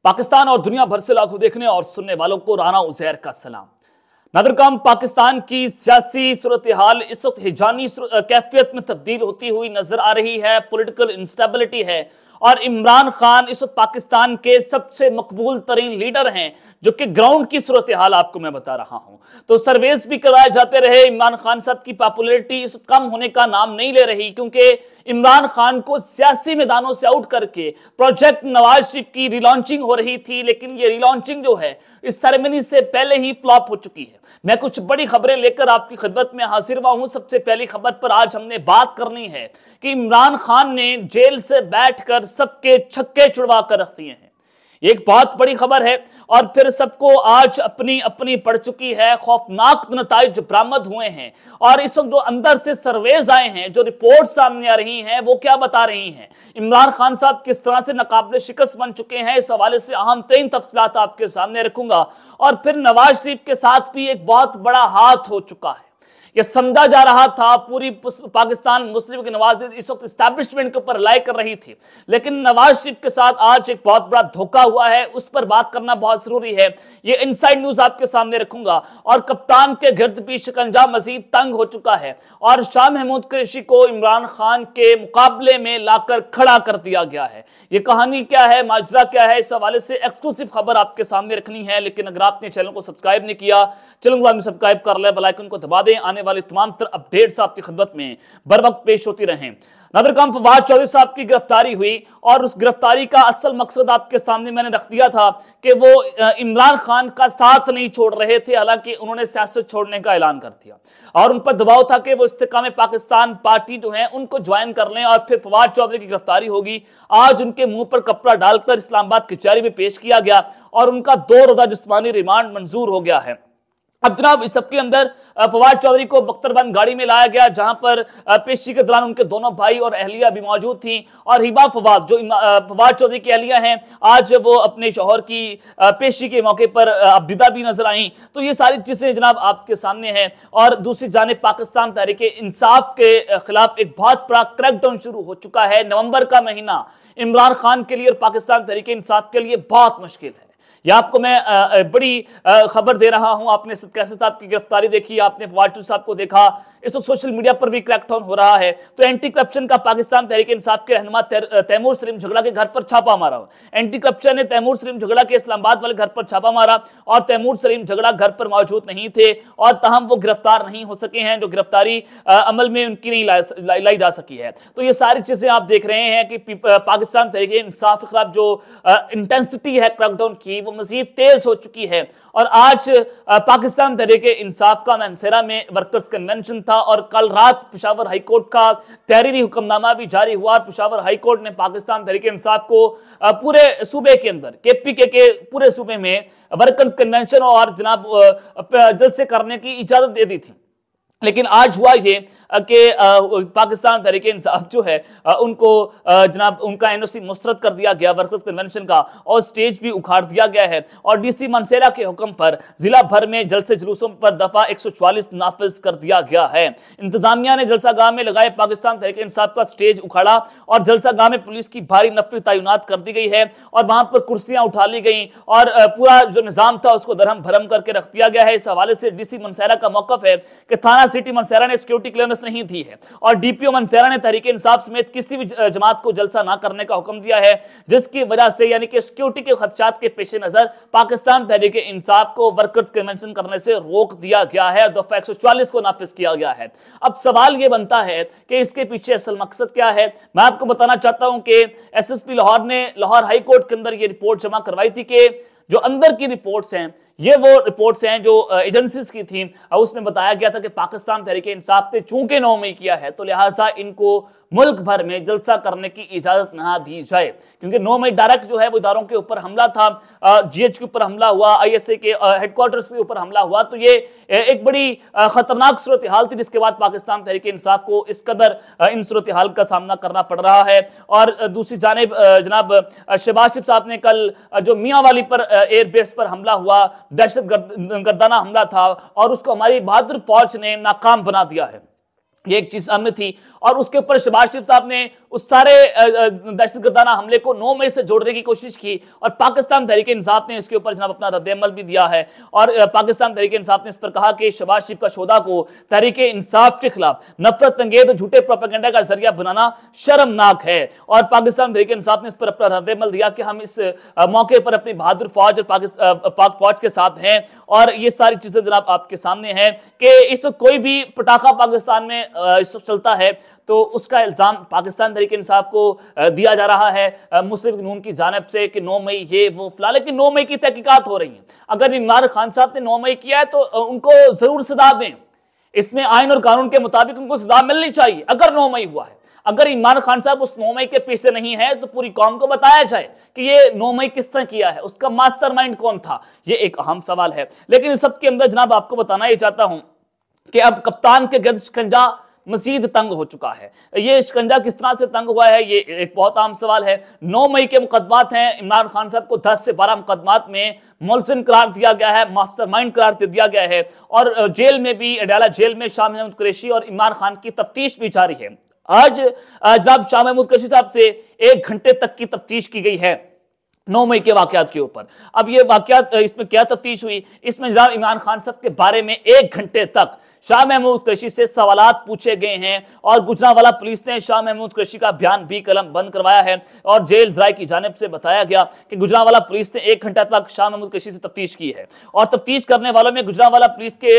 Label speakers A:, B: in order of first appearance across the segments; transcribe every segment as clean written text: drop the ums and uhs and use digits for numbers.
A: पाकिस्तान और दुनिया भर से लाखों देखने और सुनने वालों को राना उजैर का सलाम। नादरकाम पाकिस्तान की सियासी सूरत हाल इस वक्त हिजानी कैफियत में तब्दील होती हुई नजर आ रही है। पॉलिटिकल इंस्टेबिलिटी है और इमरान खान इस वक्त पाकिस्तान के सबसे मकबूल तरीन लीडर हैं, जो कि ग्राउंड की सूरत हाल आपको मैं बता रहा हूं। तो सर्वेस भी कराए जाते रहे, इमरान खान साहब की पॉपुलैरिटी इस वक्त कम होने का नाम नहीं ले रही, क्योंकि इमरान खान को सियासी मैदानों से आउट करके प्रोजेक्ट नवाज शरीफ की रिलॉन्चिंग हो रही थी, लेकिन ये रिलॉन्चिंग जो है इस सेरेमनी से पहले ही फ्लॉप हो चुकी है। मैं कुछ बड़ी खबरें लेकर आपकी खिदमत में हाजिर हुआ हूं। सबसे पहली खबर पर आज हमने बात करनी है कि इमरान खान ने जेल से बैठकर सबके छक्के छुड़वा कर रख दिए हैं। एक बहुत बड़ी खबर है और फिर सबको आज अपनी अपनी पड़ चुकी है। खौफनाक नताइज बरामद हुए हैं और इस वक्त जो अंदर से सर्वेज आए हैं, जो रिपोर्ट सामने आ रही हैं, वो क्या बता रही हैं, इमरान खान साहब किस तरह से नाकाबिले शिकस्त बन चुके हैं, इस हवाले से अहम तरीन तफसीलात आपके सामने रखूंगा। और फिर नवाज शरीफ के साथ भी एक बहुत बड़ा हाथ हो चुका है। यह समझा जा रहा था पूरी पाकिस्तान मुस्लिम की नवाज इस वक्त एस्टैब्लिशमेंट के ऊपर रिलाई कर रही थी, लेकिन नवाज शरीफ के साथ आज एक बहुत बड़ा धोखा हुआ है, उस पर बात करना बहुत जरूरी है। ये इनसाइड न्यूज आपके सामने रखूंगा। और कप्तान के गिर्द भी शिकंजा मजीद तंग हो चुका है और शाह महमूद कुरैशी को इमरान खान के मुकाबले में लाकर खड़ा कर दिया गया है। ये कहानी क्या है, माजरा क्या है, इस हवाले से एक्सक्लूसिव खबर आपके सामने रखनी है। लेकिन अगर आपने चैनल को सब्सक्राइब नहीं किया, चैनल को सब्सक्राइब कर ले, बेल आइकन को दबा दें। आने वाली तमाम अपडेट्स आपकी खिदमत में बर वक्त पेश होती रहें। नादरकाम फवाद चौधरी साहब की गिरफ्तारी हुई और उस गिरफ्तारी का असल मकसद आपके सामने मैंने रख दिया था कि वो इमरान खान का साथ नहीं छोड़ रहे थे, हालांकि उन्होंने सियासत छोड़ने का ऐलान कर दिया और उन पर दबाव था कि वो इस्तेकाम पाकिस्तान पार्टी जो है उनको ज्वाइन कर लें और फिर फवाद चौधरी की गिरफ्तारी होगी। आज उनके मुंह पर कपड़ा डालकर इस्लामाबाद कचहरी में पेश किया गया और उनका 2 रोजा जिस्मानी रिमांड मंजूर हो गया है। अब जनाब इस सबके अंदर फवाद चौधरी को बख्तरबंद गाड़ी में लाया गया, जहां पर पेशी के दौरान उनके दोनों भाई और अहलिया भी मौजूद थी। और हिबा फवाद जो फवाद चौधरी की अहलिया हैं, आज वो अपने शौहर की पेशी के मौके पर अब्दिदा भी नजर आई। तो ये सारी चीजें जनाब आपके सामने हैं। और दूसरी जानिब पाकिस्तान तहरीक इंसाफ के खिलाफ एक बहुत बड़ा क्रैकडाउन शुरू हो चुका है। नवंबर का महीना इमरान खान के लिए और पाकिस्तान तहरीक इंसाफ के लिए बहुत मुश्किल है। यह आपको मैं बड़ी खबर दे रहा हूं। आपने कैसे साहब की गिरफ्तारी देखी, आपने फवाद साहब को देखा, इस वक्त सोशल मीडिया पर भी क्रैकडाउन हो रहा है। तो एंटी करप्शन का पाकिस्तान तहरीक इंसाफ के रहनुमा तैमूर सलीम झगड़ा के घर पर छापा मारा। एंटी करप्शन ने तैमूर सलीम झगड़ा के इस्लामाबाद वाले घर पर छापा मारा और तैमूर सलीम झगड़ा घर पर मौजूद नहीं थे और तहम वो गिरफ्तार नहीं हो सके हैं, जो गिरफ्तारी अमल में उनकी नहीं लाई जा सकी है। तो ये सारी चीजें आप देख रहे हैं कि पाकिस्तान तहरीक इंसाफ के खिलाफ जो इंटेंसिटी है क्रैकडाउन की, वो मजीद तेज हो चुकी है। और आज पाकिस्तान तहरीक इंसाफ का मानसेरा में वर्कर्स कन्वेंशन था और कल रात पेशावर हाईकोर्ट का तहरीरी हुक्मनामा भी जारी हुआ और पेशावर हाईकोर्ट ने पाकिस्तान तहरीक इंसाफ को पूरे सूबे के अंदर केपीके के पूरे सूबे में वर्कर्स कन्वेंशन और जनाब जलसे करने की इजाजत दे दी थी। लेकिन आज हुआ ये कि पाकिस्तान तहरीक इंसाफ जो है उनको जनाब उनका एनओसी मुस्तरद कर दिया गया वर्कर्स कन्वेंशन का और स्टेज भी उखाड़ दिया गया है। और डीसी मनसेरा के हुक्म पर जिला भर में जलसे जुलूसों पर दफा 144 नाफिज कर दिया गया है। इंतजामिया ने जलसागाह में लगाए पाकिस्तान तहरीक इंसाफ का स्टेज उखाड़ा और जलसागाह में पुलिस की भारी नफरी तैनात कर दी गई है और वहां पर कुर्सियां उठा ली गई और पूरा जो निजाम था उसको दरहम भरम करके रख दिया गया है। इस हवाले से डीसी मनसेरा का मौकफ है कि थाना सिटी मनसेरा ने सिक्योरिटी क्लियरेंस नहीं दी है और डीपीओ मनसेरा ने तहरीक इंसाफ समेत किसी भी जमात को जलसा ना करने का हुक्म दिया है, जिसकी वजह से यानी कि सिक्योरिटी के खदशात के पेश नजर पाकिस्तान तहरीक इंसाफ को वर्कर्स कन्वेंशन करने से रोक दिया गया है। दफा 144 को नाफिज किया गया है। अब सवाल यह बनता है कि इसके पीछे असल मकसद क्या है। मैं आपको बताना चाहता हूं कि एसएसपी लाहौर ने लाहौर हाई कोर्ट के अंदर यह रिपोर्ट जमा करवाई थी कि जो अंदर की रिपोर्ट्स हैं, ये वो रिपोर्ट्स हैं जो एजेंसीज की थी और उसमें बताया गया था कि पाकिस्तान तहरीक इंसाफ ने चूंकि 9 मई किया है तो लिहाजा इनको मुल्क भर में जलसा करने की इजाजत ना दी जाए, क्योंकि 9 मई डायरेक्ट जो है वो इदारों के ऊपर हमला था। जीएच के ऊपर हमला हुआ, आईएसए के हेडक्वार्टर्स के ऊपर हमला हुआ। तो ये एक बड़ी खतरनाक सूरत हाल थी, जिसके बाद पाकिस्तान तहरीक इंसाफ को इस कदर इन सूरत हाल का सामना करना पड़ रहा है। और दूसरी जानिब जनाब शहबाज शरीफ साहब ने कल जो मियांवाली पर एयरबेस पर हमला हुआ, दहशत गर्दाना हमला था और उसको हमारी बहादुर फौज ने नाकाम बना दिया है। ये एक चीज सामने थी। और उसके ऊपर शहबाज शरीफ साहब ने उस सारे दहशतगर्दाना हमले को 9 मई से जोड़ने की कोशिश की और पाकिस्तान तहरीक इंसाफ ने इसके ऊपर जनाब अपना रद्द-ए-अमल भी दिया है। और पाकिस्तान तहरीक इंसाफ ने इस पर कहा कि शहबाज शरीफ का शोधा को तहरीक इंसाफ के खिलाफ नफरत अंगेज झूठे प्रोपेगेंडा का जरिया बनाना शर्मनाक है। और पाकिस्तान तहरीक इंसाफ ने इस पर अपना रद्द-ए-अमल दिया कि हम इस मौके पर अपनी बहादुर फौज और पाक फौज के साथ हैं। और ये सारी चीजें जनाब आपके सामने हैं कि इस कोई भी पटाखा पाकिस्तान में इस वक्त चलता है तो उसका इल्जाम पाकिस्तान तहरीक इंसाफ को दिया जा रहा है मुस्लिम लीग नून की जानिब से कि 9 मई ये वो फिलहाल, लेकिन 9 मई की तहकीकात हो रही है। अगर इमरान खान साहब ने 9 मई किया है तो उनको जरूर सजा दें। इसमें आइन और कानून के मुताबिक उनको सजा मिलनी चाहिए। अगर 9 मई हुआ है, अगर इमरान खान साहब उस 9 मई के पीछे नहीं है तो पूरी कौम को बताया जाए कि ये 9 मई किसने किया है, उसका मास्टरमाइंड कौन था। ये एक अहम सवाल है। लेकिन इस सब के अंदर जनाब आपको बताना ये चाहता हूं कि अब कप्तान के गिर्द शिकंजा मजीद तंग हो चुका है। ये शिकंजा किस तरह से तंग हुआ है, ये एक बहुत आम सवाल है। 9 मई के मुकदमात हैं, इमरान खान साहब को 10 से 12 मुकदमात में मुलजिम करार दिया गया है, मास्टरमाइंड करार दे दिया गया है। और जेल में भी, अडाला जेल में शाह महमूद कुरैशी और इमरान खान की तफ्तीश भी जारी है। आज जनाब शाह महमूद कुरैशी साहब से 1 घंटे तक की तफ्तीश की गई है 9 मई के वाकयात के ऊपर। अब ये वाकयात, इसमें क्या तफ्तीश हुई, इसमें जनाब इमरान खान साहब के बारे में 1 घंटे तक शाह महमूद कुरैशी से सवालात पूछे गए हैं। और गुजरांवाला पुलिस ने शाह महमूद कुरैशी का बयान भी कलम बंद करवाया है। और जेल जराये की जानिब से बताया गया कि गुजरांवाला पुलिस ने 1 घंटा तक शाह महमूद कुरैशी से तफ्तीश की है। और तफ्तीश करने वालों में गुजरांवाला पुलिस के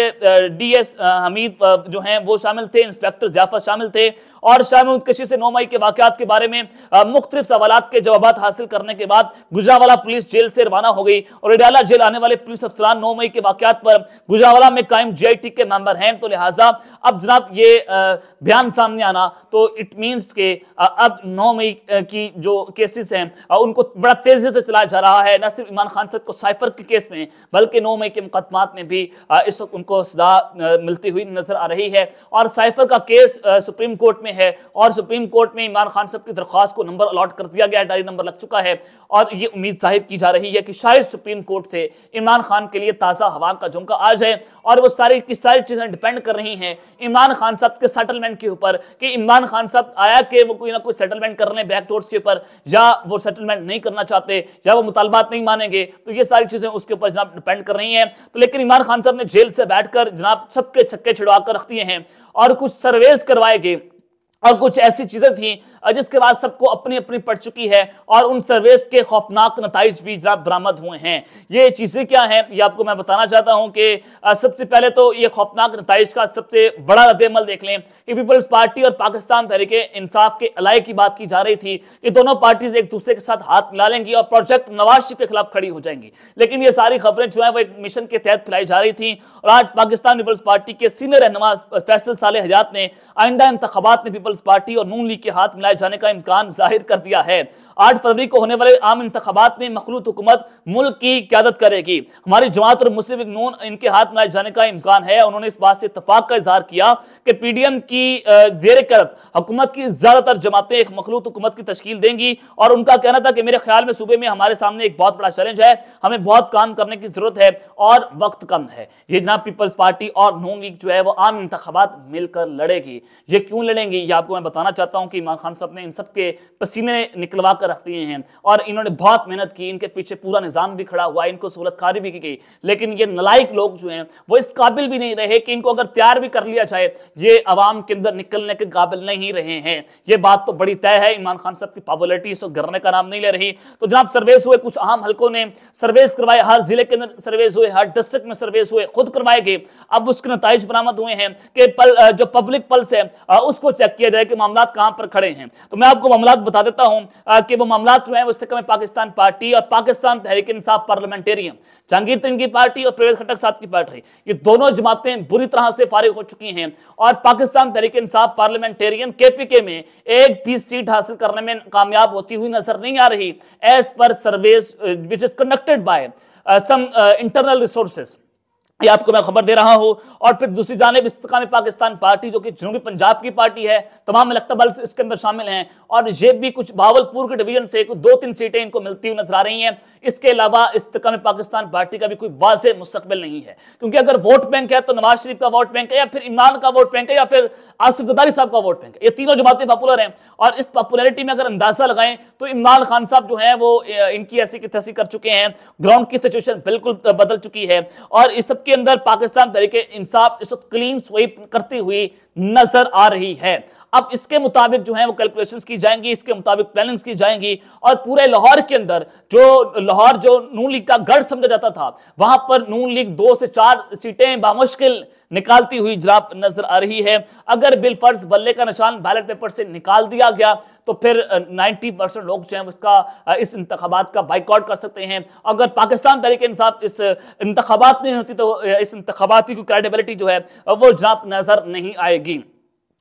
A: DS हमीद जो हैं वो शामिल थे, इंस्पेक्टर ज़ियाफत शामिल थे। और शाह महमूद कुरैशी से 9 मई के वाकयात के बारे में मुख्तलिफ सवालात के जवाब हासिल करने के बाद गुजरांवाला पुलिस जेल से रवाना हो गई। और अडाला जेल आने वाले पुलिस अफसरान 9 मई के वाकयात पर गुजरांवाला में कायम GIT के मेंबर हैं। तो लिहाजा अब जनाब ये बयान सामने आना तो इट मीन्स के अब 9 मई की जो केसेस हैं उनको बड़ा तेजी से चलाया जा रहा है। न सिर्फ इमरान खान साहब को साइफर के केस में बल्कि 9 मई के मुकदमात में भी इस वक्त उनको सजा मिलती हुई नजर आ रही है। और साइफर का केस सुप्रीम कोर्ट में है और सुप्रीम कोर्ट में इमरान खान साहब की दरख्वास्त को नंबर अलॉट कर दिया गया है, डायरी नंबर लग चुका है। और ये उम्मीद जाहिर की जा रही है कि शायद सुप्रीम कोर्ट से इमरान खान के लिए ताज़ा हवा का झोंका आ जाए। और वो सारी की सारी चीजें डिपेंड कर रही हैं इमरान खान साहब के सेटलमेंट के ऊपर कि इमरान खान साहब आया कि वो कोई ना कोई सेटलमेंट कर लें बैकडोर्स के ऊपर, या वो सेटलमेंट नहीं करना चाहते, या वो मुतालबात नहीं मानेंगे। तो ये सारी चीजें उसके ऊपर जनाब डिपेंड कर रही हैं। तो लेकिन इमरान खान साहब ने जेल से बैठकर जनाब सबके छक्के छिड़वा कर रख दिए हैं और कुछ सर्वेस करवाए गए और कुछ ऐसी चीजें थी जिसके बाद सबको अपनी अपनी पड़ चुकी है। और उन सर्वेस के खौफनाक नताइज भी जनाब बरामद हुए हैं। ये चीजें क्या हैं ये आपको मैं बताना चाहता हूं कि सबसे पहले तो ये खौफनाक नताइज का सबसे बड़ा रद्द-ए-अमल देख लें कि पीपल्स पार्टी और पाकिस्तान तहरीक इंसाफ के अलाई की बात की जा रही थी कि दोनों पार्टीज एक दूसरे के साथ हाथ मिला लेंगी और प्रोजेक्ट नवाज शरीफ के खिलाफ खड़ी हो जाएंगी। लेकिन ये सारी खबरें जो है वो एक मिशन के तहत फैलाई जा रही थी। और आज पाकिस्तान पीपल्स पार्टी के सीनियर रहनुमा फैसल साले हयात ने आइंदा इंतखाबात में पीपल्स पार्टी और नून लीग के हाथ मिलाए जाने का इम्कान जाहिर कर दिया है। 8 फरवरी को होने वाले आम इंतखाबात में मखलूत हुकूमत मुल्क की क़यादत करेगी। हमारी जमात और मुस्लिम लीग नून इनके हाथ मिलाए जाने का इम्कान है। उन्होंने इस बात से इत्तफाक का इजहार किया कि PDM की ज़ेर क़यादत हुकूमत की ज़्यादातर जमातें एक मखलूत हुकूमत की तश्कील देंगी। और उनका कहना था कि मेरे ख्याल में सूबे में हमारे सामने एक बहुत बड़ा चैलेंज है, हमें बहुत काम करने की जरूरत है और वक्त कम है। ये जनाब पीपल्स पार्टी और नून लीग जो है वो आम इंतखाबात मिलकर लड़ेगी। ये क्यों लड़ेंगी ये आपको मैं बताना चाहता हूं कि इमरान खान साहब ने इन सब के पसीने निकलवा कर रख दिए हैं और इन्होंने बहुत मेहनत की, इनके पीछे पूरा निजाम भी खड़ा हुआ, इनको सहूलतकारी भी की गई। लेकिन ये नलायक लोग जो हैं वो इस काबिल भी नहीं रहे कि इनको अगर तैयार भी कर लिया जाए ये अवाम के अंदर निकलने के काबिल नहीं रहे हैं। ये बात तो बड़ी तय है। इमरान खान साहब की पॉपुलरिटी इस वक्त गिरने का नाम नहीं ले रही। तो जनाब सर्वेस हुए, कुछ अहम हल्कों ने सर्वेस करवाए, हर जिले के अंदर सर्वेस हुए, हर डिस्ट्रिक्ट में सर्वेस हुए, खुद करवाए गए। अब उसके नताइज बरामद हुए हैं कि जो पब्लिक पल्स है उसको चेक किया जाए कि मामला कहां पर खड़े हैं। तो मैं आपको मामला बता देता हूं कि वो मामला जो है इस्तेकाम पाकिस्तान पार्टी और पाकिस्तान तहरीक इंसाफ पार्लियामेंटेरियन, जहांगीर तरीन की पार्टी और परवेज खट्टक साहब की पार्टी, ये दोनों जमातें बुरी तरह से फारिग हो चुकी हैं। और पाकिस्तान तहरीक इंसाफ पार्लियामेंटेरियन KPK में एक भी सीट हासिल करने में कामयाब होती हुई नजर नहीं आ रही, as per surveys which is conducted by some internal resources. ये आपको मैं खबर दे रहा हूं। और फिर दूसरी जानिब इस्तेकाम पाकिस्तान पार्टी जो कि जनूबी पंजाब की पार्टी है, तमाम इलेक्टबल इसके अंदर शामिल हैं और ये भी कुछ भावलपुर के डिवीजन से कुछ 2-3 सीटें इनको मिलती हुई नजर आ रही हैं। इसके अलावा इस्तेकाम पाकिस्तान पार्टी का भी कोई वाज़ेह मुस्तकबिल नहीं है, क्योंकि अगर वोट बैंक है तो नवाज शरीफ का वोट बैंक है, या फिर इमरान का वोट बैंक है, या फिर आसिफ जरदारी साहब का वोट बैंक है। ये तीनों जमातें पॉपुलर हैं और इस पॉपुलैरिटी में अगर अंदाजा लगाएं तो इमरान खान साहब जो है वो इनकी ऐसी की तैसी कर चुके हैं, ग्राउंड की सिचुएशन बिल्कुल बदल चुकी है और इस सब के अंदर पाकिस्तान तरीके इंसाफ इस वक्त क्लीन स्वीप करती हुई नजर आ रही है। अब इसके मुताबिक जो है वो कैलकुलेशंस की जाएंगी, इसके मुताबिक प्लानिंग्स की जाएंगी और पूरे लाहौर के अंदर लाहौर जो नून लीग का गढ़ समझा जाता था, वहां पर नून लीग 2 से 4 सीटें बामुश्किल निकालती हुई जनाब नजर आ रही है। अगर बिलफर्ज बल्ले का निशान बैलेट पेपर से निकाल दिया गया तो फिर 90% लोग जो है उसका इस इंतखाबात का बाइकआउट कर सकते हैं। अगर पाकिस्तान तरीके इंसाफ इस इंतखाबात में होती तो इस इंतखाबात की क्रेडिबिलिटी जो है वो जनाब नजर नहीं आएगी।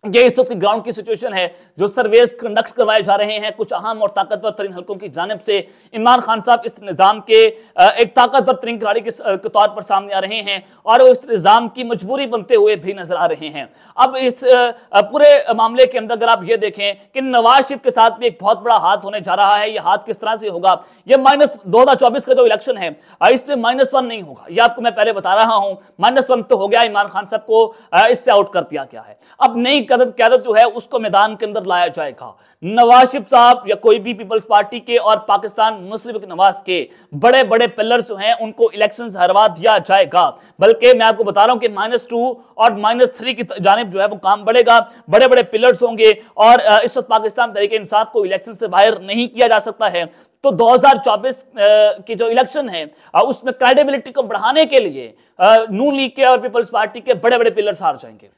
A: ये इस वक्त ग्राउंड की सिचुएशन है, जो सर्वेस कंडक्ट करवाए जा रहे हैं कुछ अहम और ताकतवर तरीन हल्कों की जानिब से। इमरान खान साहब इस निज़ाम के एक ताकतवर तरीन खिलाड़ी के तौर पर सामने आ रहे हैं और वो इस निज़ाम की मजबूरी बनते हुए भी नजर आ रहे हैं। अब इस पूरे मामले के अंदर अगर आप ये देखें कि नवाज शरीफ के साथ भी एक बहुत बड़ा हाथ होने जा रहा है। ये हाथ किस तरह से होगा, ये -2024 का जो इलेक्शन है इसमें -1 नहीं होगा, ये आपको मैं पहले बता रहा हूं। -1 तो हो गया, इमरान खान साहब को इससे आउट कर दिया गया है। अब नई क़यादत जो है उसको मैदान के अंदर लाया जाएगा। नवाज शरीफ साहब या कोई भी पीपल्स पार्टी के और पाकिस्तान मुस्लिम लीग नवाज के बड़े बड़े पिलर्स जो हैं उनको इलेक्शंस हरवा दिया जाएगा। बल्कि मैं आपको बता रहा हूं कि -2 और -3 की जानिब जो है वो काम बढ़ेगा। बड़े बड़े पिलर्स होंगे और इस वक्त पाकिस्तान तरीके इंसाफ को इलेक्शन से बाहर नहीं किया जा सकता है। तो 2024 की जो इलेक्शन है उसमें क्रेडिबिलिटी को बढ़ाने के लिए नून लीग के और पीपल्स पार्टी के बड़े बड़े पिलर्स हार जाएंगे।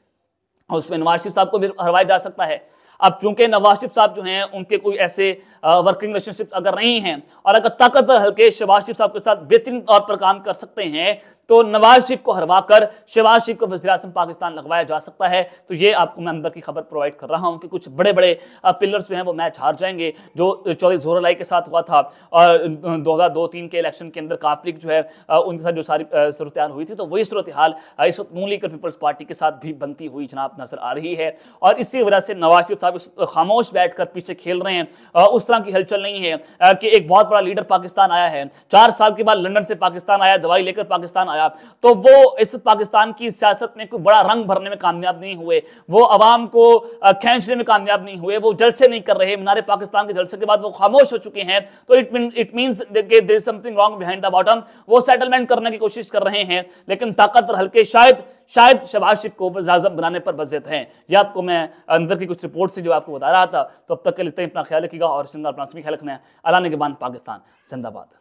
A: उसमें नवाज शरीफ साहब को भी हरवाया जा सकता है। अब चूंकि नवाज शरीफ साहब जो हैं उनके कोई ऐसे वर्किंग रिलेशनशिप अगर नहीं हैं और अगर ताकतवर हल्के शहबाज शरीफ साहब के साथ बेहतरीन तौर पर काम कर सकते हैं तो नवाज शरीफ को हरवाकर शहबाज शरीफ को वज़ीर-ए-आज़म पाकिस्तान लगवाया जा सकता है। तो ये आपको मैं अंदर की खबर प्रोवाइड कर रहा हूं कि कुछ बड़े बड़े पिलर्स जो हैं वो मैच हार जाएंगे। जो चौधरी ज़ोहर अलाई के साथ हुआ था और 2002-3 के इलेक्शन के अंदर काफ लीग जो है उनके साथ जो सारी सूरत हाल हुई थी, तो वही सूरत हाल इस वक्त नून लीग और पीपल्स पार्टी के साथ भी बनती हुई जनाब नजर आ रही है। और इसी वजह से नवाज शरीफ साहब खामोश बैठ कर पीछे खेल रहे हैं। उस तरह की हलचल नहीं है कि एक बहुत बड़ा लीडर पाकिस्तान आया है, 4 साल के बाद लंदन से पाकिस्तान आया, दवाई लेकर पाकिस्तान आया, तो वो इस पाकिस्तान की सियासत में कोई बड़ा रंग भरने में कामयाब नहीं हुए, वो अवाम को खींचने में कामयाब नहीं हुए, वो जलसे नहीं कर रहे। मीनार पाकिस्तान के जलसे के बाद वो खामोश हो चुके हैं। तो it means there is something wrong behind the bottom. वो सेटलमेंट करने की कोशिश कर रहे हैं, लेकिन ताकतवर हल्के शायद शहबाज शरीफ को वज़ीर-ए-आज़म बनाने पर बज़ेद हैं। यह आपको मैं अंदर की कुछ रिपोर्ट से जो आपको बता रहा था। तो अब तक के लिए अपना ख्याल रखिएगा और अपना ख्याल रखना है। अल्लाह ने के बाद पाकिस्तान जिंदाबाद।